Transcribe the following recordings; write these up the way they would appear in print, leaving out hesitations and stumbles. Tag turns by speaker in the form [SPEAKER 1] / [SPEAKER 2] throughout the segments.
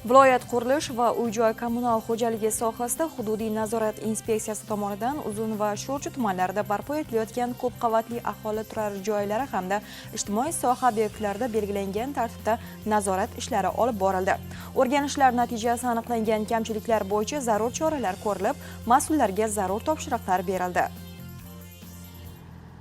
[SPEAKER 1] Viloyat qurilish va uy-joy kommunal xo'jaligi sohasida hududiy nazorat inspeksiyasi tomonidan Uzun va Sho'rchi tumanlarida barpo etilayotgan ko'p qavatli aholi turar joylari hamda ijtimoiy soha obyektlarida belgilangan tartibda nazorat ishlari olib borildi. O'rganishlar natijasida aniqlangan kamchiliklar bo'yicha zarur choralar ko'rilib, mas'ullarga zarur topshiriqlar berildi.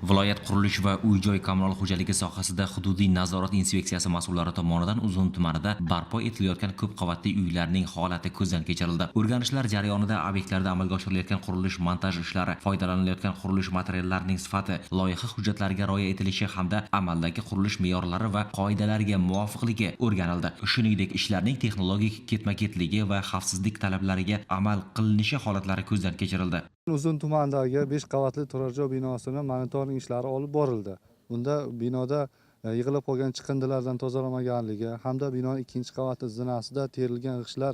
[SPEAKER 2] Viloyat qurilish va uy-joy kommunal xo'jaligi sohasida hududiy nazorat inspeksiyasi mas'ullari tomonidan Uzun tumanida barpo etilayotgan ko'p qavatli uylarning holati ko'zdan kechirildi. O'rganishlar jarayonida obyektlarda amalga oshirilayotgan qurilish-montaj ishlari, foydalanilayotgan qurilish materiallarining sifati, loyiha hujjatlariga rioya etilishi hamda amaldagi qurilish me'yorlari va qoidalariga muvofiqligi o'rganildi. Shuningdek, ishlarning texnologik ketma-ketligi va xavfsizlik talablariga amal qilinishi holatlari ko'zdan kechirildi.
[SPEAKER 3] Uzun tumanidagi 5 qavatli turar joy binosini monitoring ishlari olib borildi. Bunda binoda yig'ilib qolgan chiqindilardan tozalanmaganligi hamda binoning 2-qavat zinasida terilgan g'ishtlar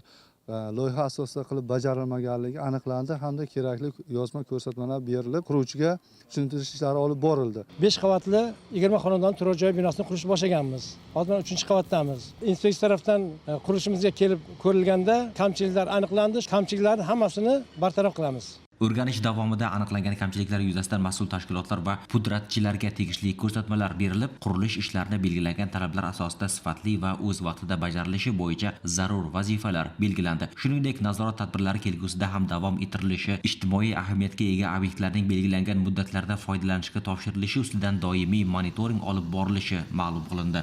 [SPEAKER 3] loyiha asosida qilib bajarilmaganligi aniqlandi hamda kerakli yozma ko'rsatmalar berilib, quruvchiga tushuntirish ishlari olib borildi.
[SPEAKER 4] 5 qavatli 20 xonadon turar joy binosini qurishni boshlaganmiz. Hozir 3-qavatdamiz. Inspeksiya tomonidan qurishimizga kelib ko'rilganda kamchiliklar aniqlandi. Kamchiliklarning hammasini bartaraf qilamiz.
[SPEAKER 2] O'rganish davomida aniqlangan kamchiliklar yuzasidan mas'ul tashkilotlar va pudratchilarga tegishli ko'rsatmalar berilib, qurilish ishlarini belgilangan talablar asosida sifatli va o'z vaqtida bajarilishi bo'yicha zarur vazifalar belgilandi. Shuningdek, nazorat tadbirlari kelgusida ham davom ettirilishi, ijtimoiy ahamiyatga ega obyektlarning belgilangan muddatlarda foydalanishga topshirilishi ustidan doimiy monitoring olib borilishi ma'lum qilindi.